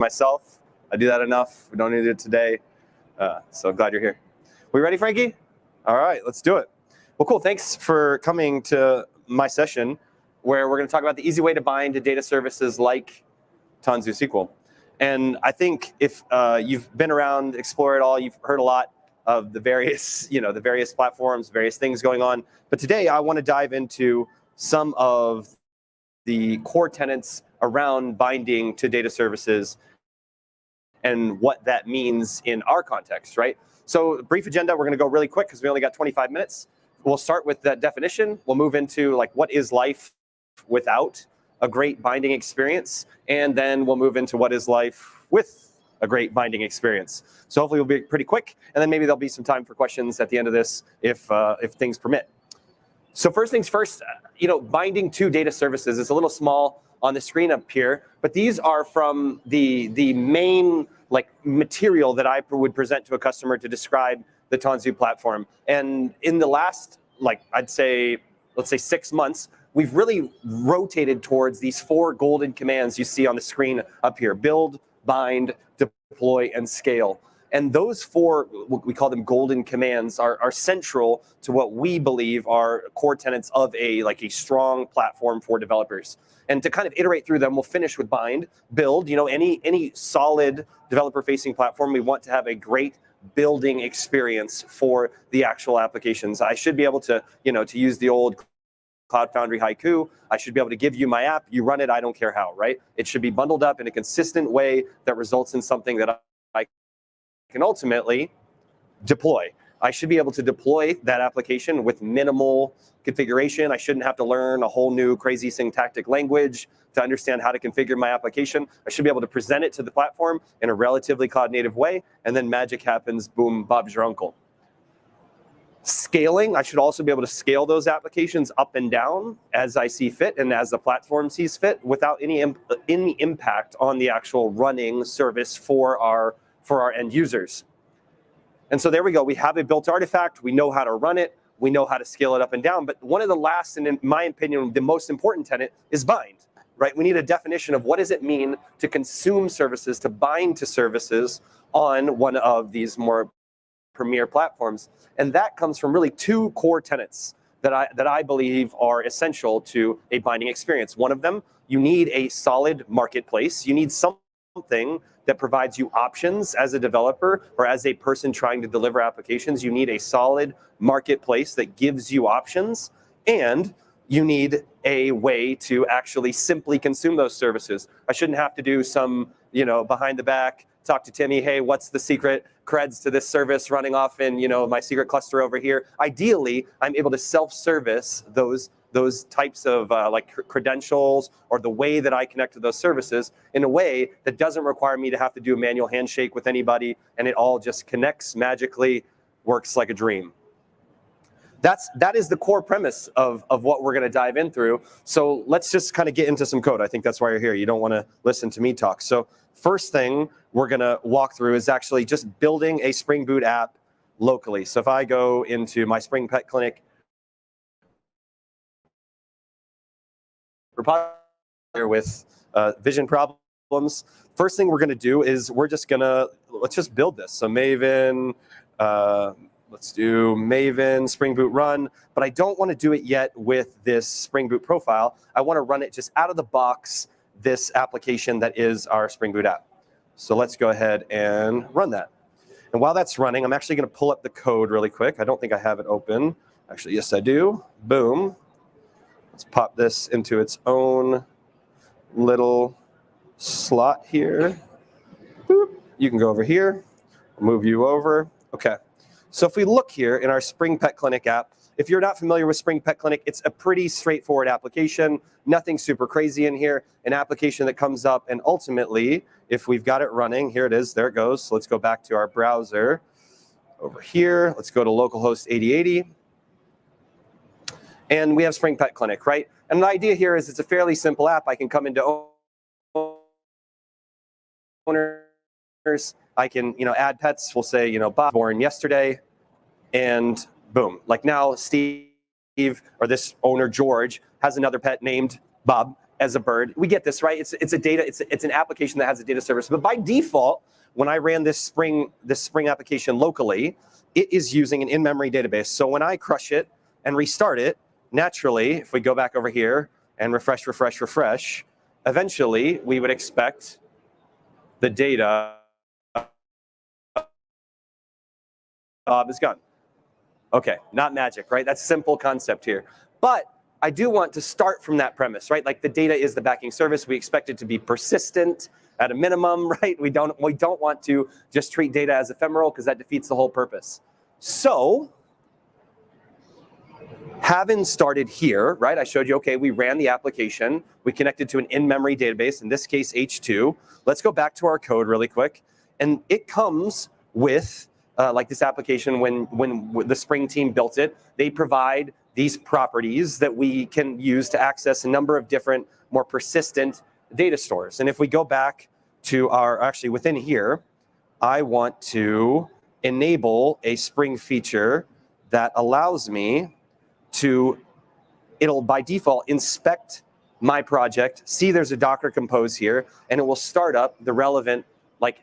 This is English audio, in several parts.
myself. I do that enough. We don't need to do it today. So I'm glad you're here. We ready, Frankie? All right, let's do it. Well, cool. Thanks for coming to my session where we're going to talk about the easy way to bind to data services like Tanzu SQL. And I think if you've been around, explore it all, you've heard a lot of the various, the various platforms, various things going on. But today I want to dive into some of the core tenets around binding to data services and what that means in our context, right? So brief agenda, we're going to go really quick because we only got 25 minutes. We'll start with that definition. We'll move into like what is life without a great binding experience, and then we'll move into what is life with a great binding experience. So hopefully we'll be pretty quick, and then maybe there'll be some time for questions at the end of this if things permit. So first things first, binding to data services is a little small on the screen up here, but these are from the main material that I would present to a customer to describe the Tanzu platform. And in the last, let's say 6 months, we've really rotated towards these 4 golden commands you see on the screen up here: build, bind, deploy, and scale. And those 4, we call them golden commands, are central to what we believe are core tenets of a strong platform for developers. And to kind of iterate through them, we'll finish with bind, build. Any solid developer-facing platform, we want to have a great building experience for the actual applications. I should be able to, to use the old Cloud Foundry haiku, I should be able to give you my app, you run it, I don't care how, right? It should be bundled up in a consistent way that results in something that I can ultimately deploy. I should be able to deploy that application with minimal configuration. I shouldn't have to learn a whole new crazy syntactic language to understand how to configure my application. I should be able to present it to the platform in a relatively cloud native way, and then magic happens, boom, Bob's your uncle. Scaling, I should also be able to scale those applications up and down as I see fit and as the platform sees fit without any impact on the actual running service for our end users. And so there we go. We have a built artifact. We know how to run it. We know how to scale it up and down. But one of the last, and in my opinion, the most important tenet is bind, right? We need a definition of what does it mean to consume services, to bind to services on one of these more premier platforms. And that comes from really 2 core tenets that I believe are essential to a binding experience. One of them, you need a solid marketplace. You need something that provides you options as a developer or as a person trying to deliver applications. You need a solid marketplace that gives you options, and you need a way to actually simply consume those services. I shouldn't have to do some, behind the back, talk to Timmy, hey, what's the secret creds to this service running off in, my secret cluster over here? Ideally, I'm able to self-service those types of credentials or the way that I connect to those services in a way that doesn't require me to have to do a manual handshake with anybody, and it all just connects magically, works like a dream. That is the core premise of what we're going to dive in through. So let's just kind of get into some code. I think that's why you're here. You don't want to listen to me talk. So first thing we're going to walk through is actually just building a Spring Boot app locally. So if I go into my Spring Pet Clinic with vision problems, first thing we're going to do is let's just build this. So Maven, let's do Maven Spring Boot run, but I don't want to do it yet with this Spring Boot profile. I want to run it just out of the box, this application that is our Spring Boot app. So let's go ahead and run that. And while that's running, I'm actually going to pull up the code really quick. I don't think I have it open. Actually, yes, I do. Boom. Let's pop this into its own little slot here. Boop. You can go over here. I'll move you over. Okay. So if we look here in our Spring Pet Clinic app, if you're not familiar with Spring Pet Clinic, it's a pretty straightforward application. Nothing super crazy in here. An application that comes up, and ultimately, if we've got it running, here it is, there it goes. So let's go back to our browser over here. Let's go to localhost 8080. And we have Spring Pet Clinic, right? And the idea here is it's a fairly simple app. I can come into owners. I can, add pets. We'll say, Bob born yesterday, and boom. Like now, Steve or this owner George has another pet named Bob, as a bird. We get this, right? It's an application that has a data service. But by default, when I ran this Spring application locally, it is using an in-memory database. So when I crush it and restart it, naturally, if we go back over here and refresh, eventually we would expect the data is gone. Okay, not magic, right? That's simple concept here. But I do want to start from that premise, right? Like the data is the backing service. We expect it to be persistent at a minimum, right? We don't want to just treat data as ephemeral because that defeats the whole purpose. So, having started here, right? I showed you, okay, we ran the application. We connected to an in-memory database, in this case, H2. Let's go back to our code really quick. And it comes with, like this application, when the Spring team built it, they provide these properties that we can use to access a number of different, more persistent data stores. And if we go back to actually within here, I want to enable a Spring feature that allows me to, it'll by default inspect my project, see there's a Docker Compose here, and it will start up the relevant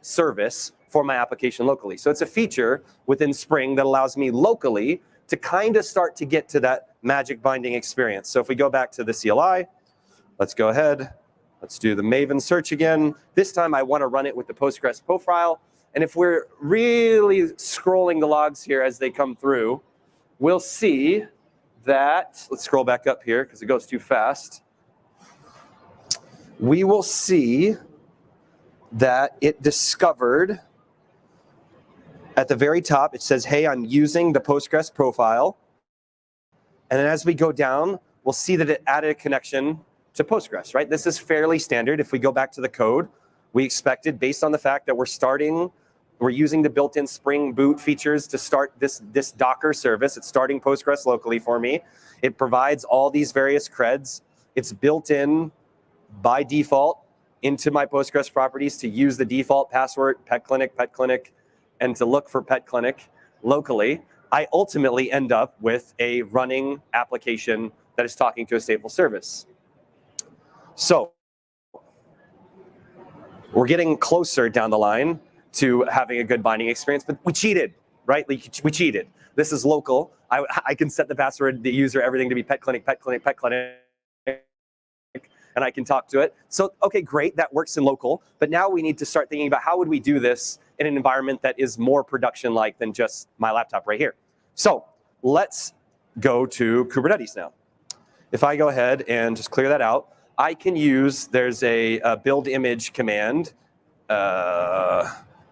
service for my application locally. So it's a feature within Spring that allows me locally to kind of start to get to that magic binding experience. So if we go back to the CLI, let's go ahead. Let's do the Maven search again. This time I want to run it with the Postgres profile. And if we're really scrolling the logs here as they come through, we'll see that, let's scroll back up here because it goes too fast. We will see that it discovered at the very top, it says, hey, I'm using the Postgres profile. And then as we go down, we'll see that it added a connection to Postgres, right? This is fairly standard. If we go back to the code, we expected, based on the fact that we're using the built-in Spring Boot features to start this Docker service. It's starting Postgres locally for me. It provides all these various creds. It's built in by default into my Postgres properties to use the default password, petclinic, and to look for petclinic locally. I ultimately end up with a running application that is talking to a stateful service. So we're getting closer down the line to having a good binding experience, but we cheated, right? We cheated. This is local. I can set the password, the user, everything to be petclinic, and I can talk to it. So, okay, great, that works in local, but now we need to start thinking about how would we do this in an environment that is more production-like than just my laptop right here. So let's go to Kubernetes now. If I go ahead and just clear that out, I can use, there's a build image command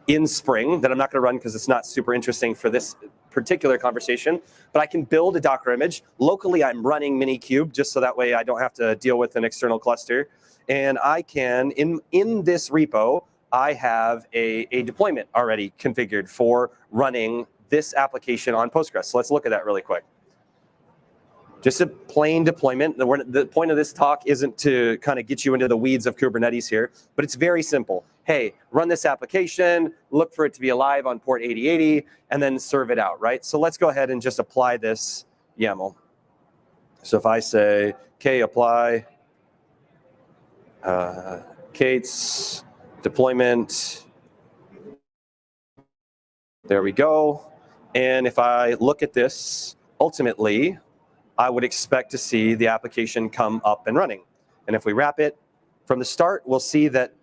in Spring that I'm not going to run because it's not super interesting for this particular conversation, but I can build a Docker image. Locally, I'm running Minikube just so that way I don't have to deal with an external cluster. And I can, in this repo, I have a deployment already configured for running this application on Postgres. So let's look at that really quick. Just a plain deployment. The point of this talk isn't to kind of get you into the weeds of Kubernetes here, but it's very simple. Hey, run this application, look for it to be alive on port 8080, and then serve it out, right? So let's go ahead and just apply this YAML. So if I say, okay, apply Kate's deployment, there we go. And if I look at this, ultimately, I would expect to see the application come up and running. And if we wrap it from the start, we'll see that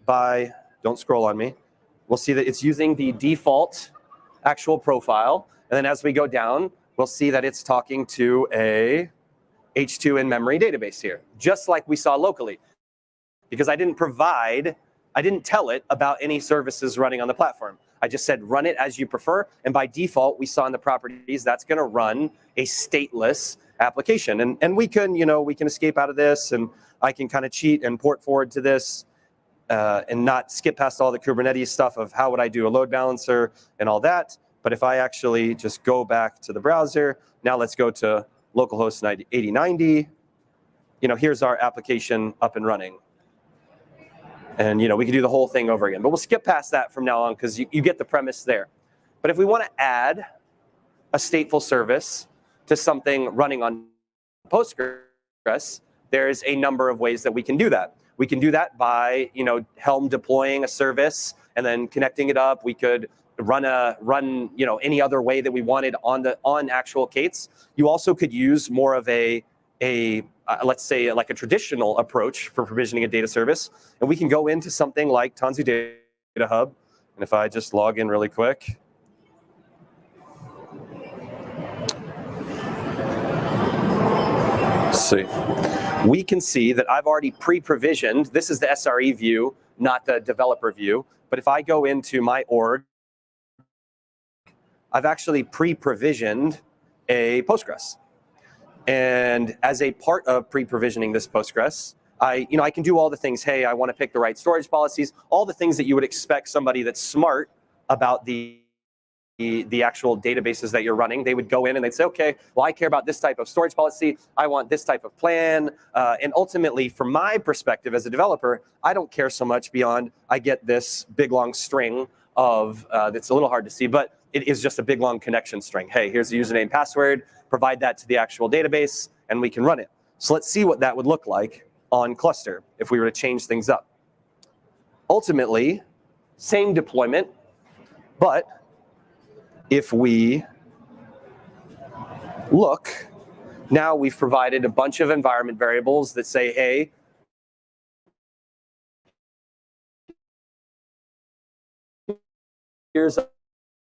don't scroll on me, we'll see that it's using the default actual profile. And then as we go down, we'll see that it's talking to a H2 in-memory database here, just like we saw locally. Because I didn't tell it about any services running on the platform. I just said, run it as you prefer. And by default, we saw in the properties, that's going to run a stateless application. And we can escape out of this, and I can kind of cheat and port forward to this and not skip past all the Kubernetes stuff of how would I do a load balancer and all that. But if I actually just go back to the browser, now let's go to localhost 8090. Here's our application up and running. And we can do the whole thing over again. But we'll skip past that from now on because you get the premise there. But if we want to add a stateful service to something running on Postgres, there's a number of ways that we can do that. We can do that by, Helm deploying a service and then connecting it up. We could run any other way that we wanted on actual K8s. You also could use more of a let's say like a traditional approach for provisioning a data service, and we can go into something like Tanzu Data Hub. And if I just log in really quick, see, we can see that I've already pre-provisioned. This is the SRE view, not the developer view. But if I go into my org, I've actually pre-provisioned a Postgres. And as a part of pre-provisioning this Postgres, I can do all the things. Hey, I want to pick the right storage policies, all the things that you would expect somebody that's smart about the actual databases that you're running. They would go in and they'd say, okay, well, I care about this type of storage policy. I want this type of plan. And ultimately, from my perspective as a developer, I don't care so much beyond I get this big, long string of, that's a little hard to see, but it is just a big, long connection string. Hey, here's the username, password, provide that to the actual database, and we can run it. So let's see what that would look like on cluster if we were to change things up. Ultimately, same deployment, but if we look, now we've provided a bunch of environment variables that say, hey, here's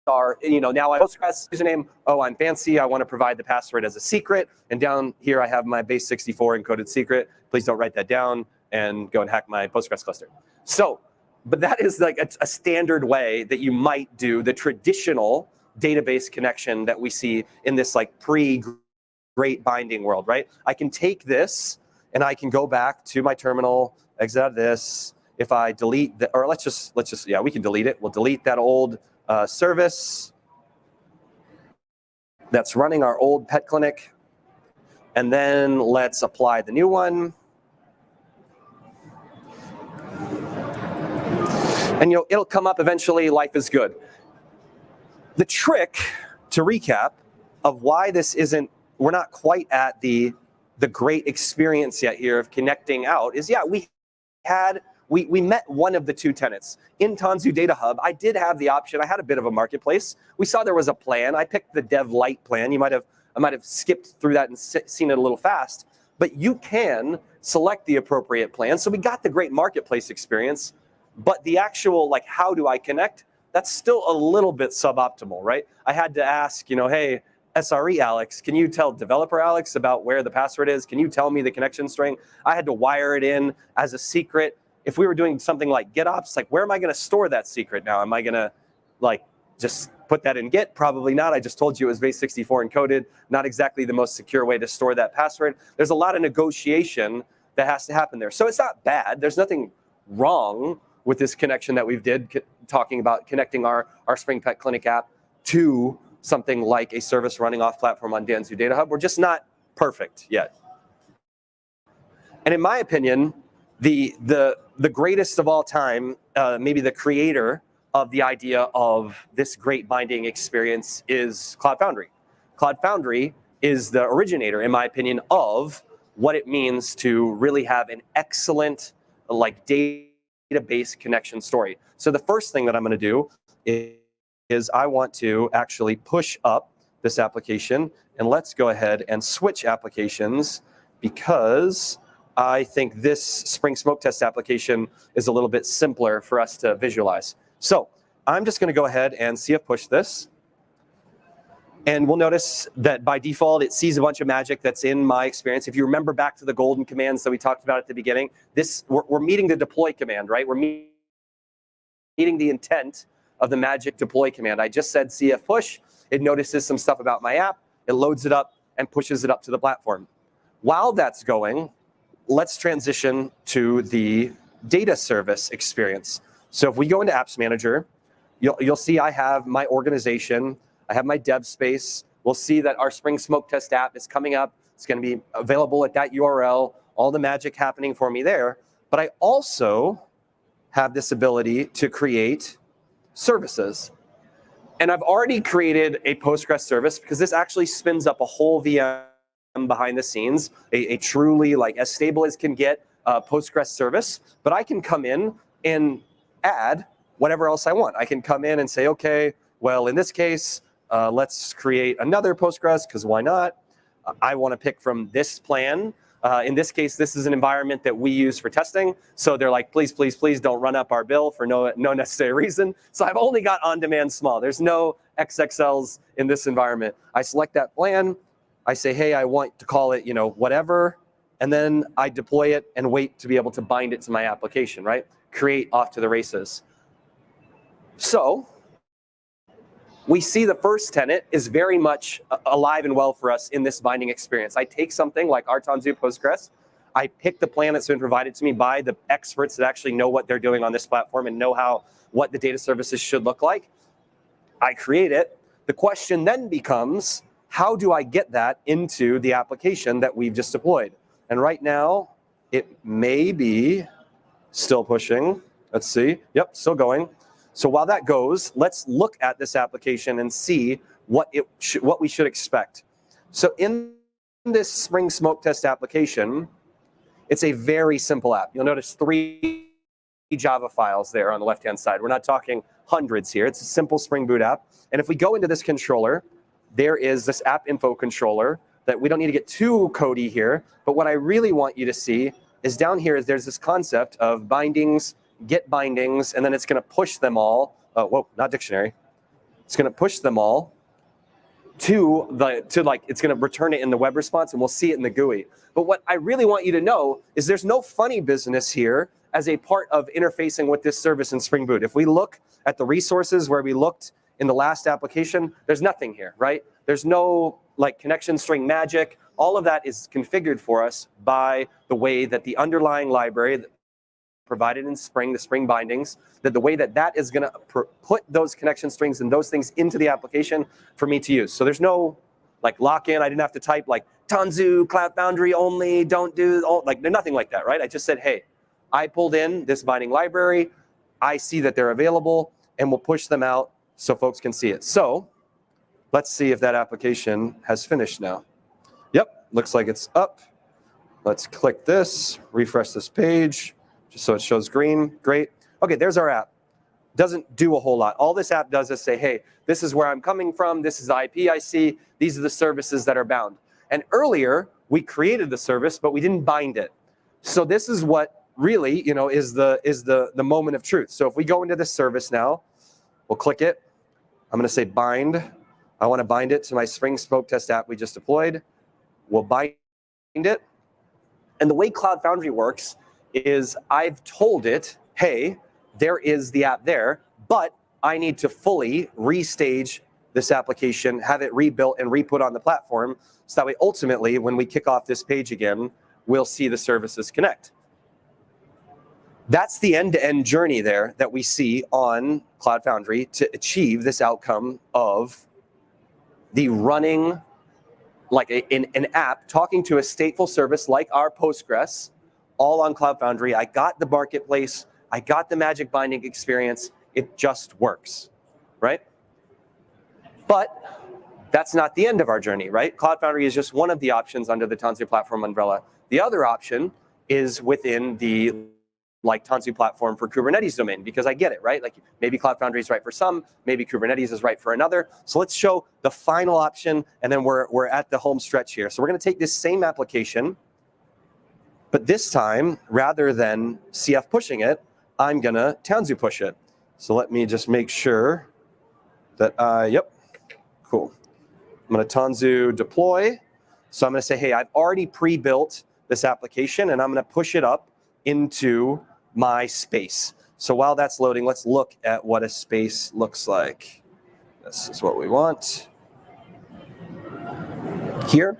our, now I Postgres username. Oh, I'm fancy. I want to provide the password as a secret. And down here, I have my base 64 encoded secret. Please don't write that down and go and hack my Postgres cluster. So, but that is like a standard way that you might do the traditional database connection that we see in this like pre-great binding world, right? I can take this and I can go back to my terminal, exit out of this. If I delete or let's just, yeah, we can delete it. We'll delete that old service that's running our old pet clinic. And then let's apply the new one. And it'll come up eventually, life is good. The trick, to recap, of why this isn't, we're not quite at the great experience yet here of connecting out is, yeah, we met one of the two tenets. In Tanzu Data Hub, I did have the option. I had a bit of a marketplace. We saw there was a plan. I picked the Dev Lite plan. I might have skipped through that and seen it a little fast. But you can select the appropriate plan. So we got the great marketplace experience. But the actual, like, how do I connect? That's still a little bit suboptimal, right? I had to ask, hey, SRE Alex, can you tell developer Alex about where the password is? Can you tell me the connection string? I had to wire it in as a secret. If we were doing something like GitOps, like, where am I going to store that secret now? Am I going to, like, just put that in Git? Probably not. I just told you it was base 64 encoded. Not exactly the most secure way to store that password. There's a lot of negotiation that has to happen there. So it's not bad. There's nothing wrong with this connection that we've did, talking about connecting our Spring Pet Clinic app to something like a service running off platform on Tanzu Data Hub. We're just not perfect yet. And in my opinion, the greatest of all time, maybe the creator of the idea of this great binding experience is Cloud Foundry. Cloud Foundry is the originator, in my opinion, of what it means to really have an excellent, like, database connection story. So the first thing that I'm going to do is I want to actually push up this application, and let's go ahead and switch applications, because I think this Spring Smoke Test application is a little bit simpler for us to visualize. So I'm just going to go ahead and CF push this. And we'll notice that by default, it sees a bunch of magic that's in my experience. If you remember back to the golden commands that we talked about at the beginning, we're meeting the deploy command, right? We're meeting the intent of the magic deploy command. I just said CF push. It notices some stuff about my app. It loads it up and pushes it up to the platform. While that's going, let's transition to the data service experience. So if we go into Apps Manager, you'll see I have my organization. I have my dev space. We'll see that our Spring Smoke Test app is coming up. It's going to be available at that URL, all the magic happening for me there. But I also have this ability to create services. And I've already created a Postgres service because this actually spins up a whole VM behind the scenes, a truly like as stable as can get Postgres service, but I can come in and add whatever else I want. I can come in and say, okay, well, in this case, let's create another Postgres, because why not? I want to pick from this plan. In this case, this is an environment that we use for testing. So they're like, please, please, please don't run up our bill for no necessary reason. So I've only got on-demand small. There's no XXLs in this environment. I select that plan. I say, hey, I want to call it, whatever. And then I deploy it and wait to be able to bind it to my application, right? Create off to the races. So we see the first tenant is very much alive and well for us in this binding experience. I take something like our Tanzu Postgres, I pick the plan that's been provided to me by the experts that actually know what they're doing on this platform and know what the data services should look like. I create it. The question then becomes, how do I get that into the application that we've just deployed? And right now, it may be still pushing. Let's see. Yep, still going. So while that goes, let's look at this application and see what we should expect. So in this Spring Smoke Test application, it's a very simple app. You'll notice 3 Java files there on the left-hand side. We're not talking hundreds here. It's a simple Spring Boot app. And if we go into this controller, there is this app info controller that we don't need to get too codey here. But what I really want you to see is down here, there's this concept of bindings, get bindings, and then it's going to push them all. Whoa, not dictionary. It's going to push them all it's going to return it in the web response, and we'll see it in the GUI. But what I really want you to know is there's no funny business here as a part of interfacing with this service in Spring Boot. If we look at the resources where we looked in the last application, there's nothing here, right? There's no connection string magic. All of that is configured for us by the way that the underlying library provided in Spring, the Spring bindings, that the way that is going to put those connection strings and those things into the application for me to use. So there's no lock-in. I didn't have to type Tanzu Cloud Foundry only, don't do, there's nothing like that, right? I just said, hey, I pulled in this binding library. I see that they're available, and we'll push them out so folks can see it. So let's see if that application has finished now. Yep, looks like it's up. Let's click this, refresh this page, just so it shows green. Great. Okay, there's our app. Doesn't do a whole lot. All this app does is say, hey, this is where I'm coming from. This is the IP I see. These are the services that are bound. And earlier, we created the service, but we didn't bind it. So this is what really, is the moment of truth. So if we go into this service now, we'll click it. I'm going to say bind. I want to bind it to my Spring Smoke Test app we just deployed. We'll bind it. And the way Cloud Foundry works is I've told it, hey, there is the app there, but I need to fully restage this application, have it rebuilt and re-put on the platform, so that way ultimately, when we kick off this page again, we'll see the services connect. That's the end-to-end journey there that we see on Cloud Foundry to achieve this outcome of the running an app talking to a stateful service like our Postgres, all on Cloud Foundry. I got the marketplace. I got the magic binding experience. It just works, right? But that's not the end of our journey, right? Cloud Foundry is just one of the options under the Tanzu platform umbrella. The other option is within the Tanzu platform for Kubernetes domain, because I get it, right? Maybe Cloud Foundry is right for some, maybe Kubernetes is right for another. So let's show the final option, and then we're at the home stretch here. So we're going to take this same application, but this time, rather than CF pushing it, I'm going to Tanzu push it. So let me just make sure that yep, cool. I'm going to Tanzu deploy. So I'm going to say, hey, I've already pre-built this application, and I'm going to push it up into my space. So while that's loading, let's look at what a space looks like. This is what we want. Here.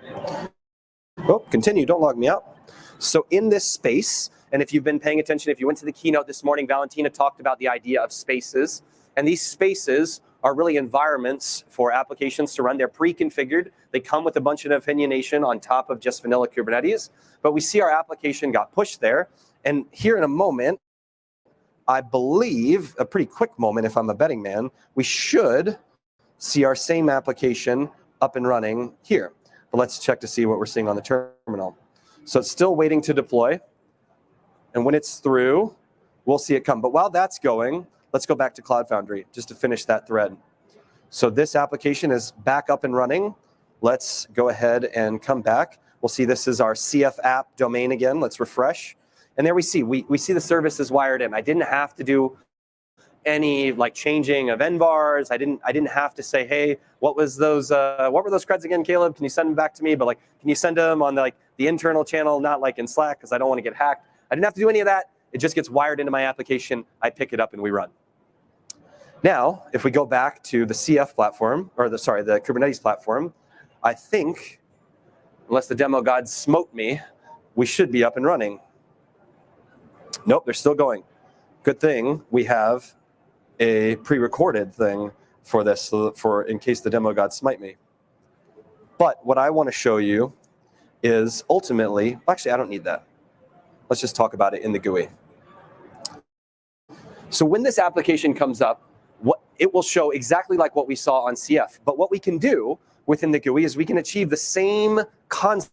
Oh, continue, don't log me out. So in this space, and if you've been paying attention, if you went to the keynote this morning, Valentina talked about the idea of spaces. And these spaces are really environments for applications to run. They're pre-configured. They come with a bunch of opinionation on top of just vanilla Kubernetes. But we see our application got pushed there. And here in a moment, I believe, a pretty quick moment if I'm a betting man, we should see our same application up and running here. but let's check to see what we're seeing on the terminal. So it's still waiting to deploy. And when it's through, we'll see it come. But while that's going, let's go back to Cloud Foundry just to finish that thread. So this application is back up and running. Let's go ahead and come back. We'll see this is our CF app domain again. Let's refresh. And there we see the service is wired in. I didn't have to do any like changing of nvars. I didn't have to say, hey, what were those creds again, Caleb? Can you send them back to me? But like, can you send them on the internal channel, not like in Slack, because I don't want to get hacked. I didn't have to do any of that. It just gets wired into my application. I pick it up and we run. Now, if we go back to the CF platform, or the Kubernetes platform, I think, unless the demo gods smote me, we should be up and running. Nope, they're still going. Good thing we have a pre-recorded thing for this, for in case the demo gods smite me. But what I want to show you is ultimately, actually I don't need that. Let's just talk about it in the GUI. So when this application comes up, it will show exactly like what we saw on CF. But what we can do within the GUI is we can achieve the same concept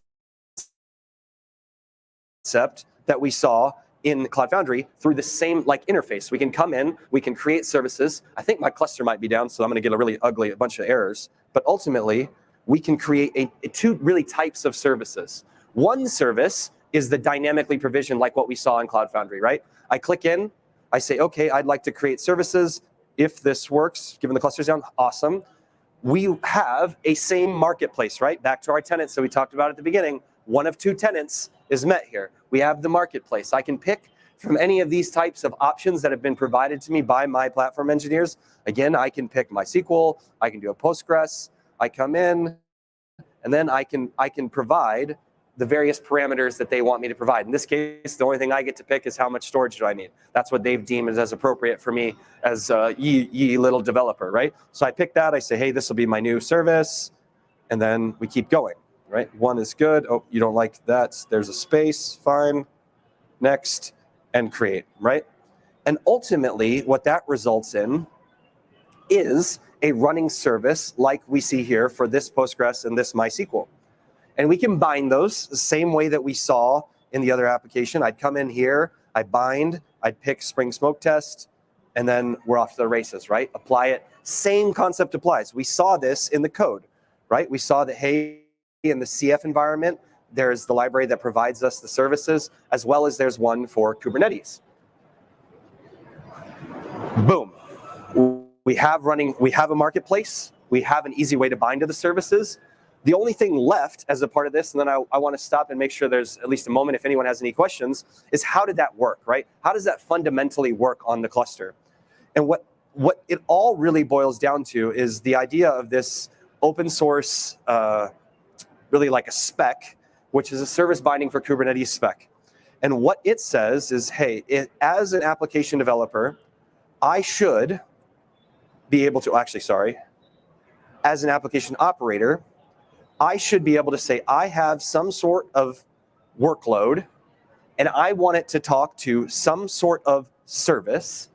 that we saw in Cloud Foundry through the same interface. We can come in, we can create services. I think my cluster might be down, so I'm going to get a really ugly bunch of errors. But ultimately, we can create two really types of services. One service is the dynamically provisioned, like what we saw in Cloud Foundry, right? I click in, I say, okay, I'd like to create services. If this works, given the cluster's down, awesome. We have a same marketplace, right? Back to our tenants that we talked about at the beginning. One of two tenants is met here. We have the marketplace. I can pick from any of these types of options that have been provided to me by my platform engineers. Again, I can pick MySQL, I can do a Postgres, I come in, and then I can provide the various parameters that they want me to provide. In this case, the only thing I get to pick is how much storage do I need. That's what they've deemed as appropriate for me as a ye little developer, right? So I pick that, I say, hey, this will be my new service, and then we keep going, right? One is good. Oh, you don't like that. There's a space, fine. Next, and create, right? And ultimately, what that results in is a running service like we see here for this Postgres and this MySQL. And we can bind those the same way that we saw in the other application. I'd come in here, I'd bind, I'd pick Spring Smoke Test, and then we're off to the races, right? Apply it. Same concept applies. We saw this in the code, right? We saw that, hey, in the CF environment, there's the library that provides us the services, as well as there's one for Kubernetes. Boom. We have a marketplace. We have an easy way to bind to the services. The only thing left as a part of this, and then I want to stop and make sure there's at least a moment if anyone has any questions, is how did that work, right? How does that fundamentally work on the cluster? And what it all really boils down to is the idea of this open source, really like a spec, which is a service binding for Kubernetes spec. And what it says is, hey, as an application developer, I should be able to, as an application operator, I should be able to say, I have some sort of workload, and I want it to talk to some sort of service.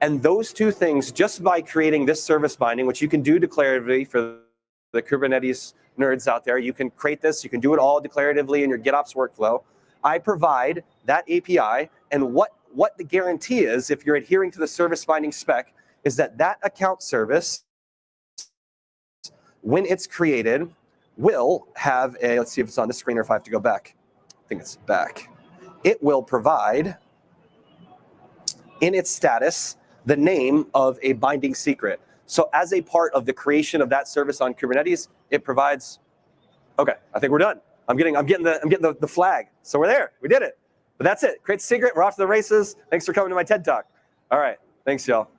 And those two things, just by creating this service binding, which you can do declaratively for the Kubernetes nerds out there, you can create this, you can do it all declaratively in your GitOps workflow. I provide that API, and what the guarantee is, if you're adhering to the service binding spec, is that that account service, when it's created, will have a, let's see if it's on the screen or if I have to go back. I think it's back. It will provide in its status the name of a binding secret. So as a part of the creation of that service on Kubernetes, it provides, okay, I think we're done. I'm getting the flag. So we're there, we did it. But that's it, create a secret, we're off to the races. Thanks for coming to my TED Talk. All right, thanks y'all.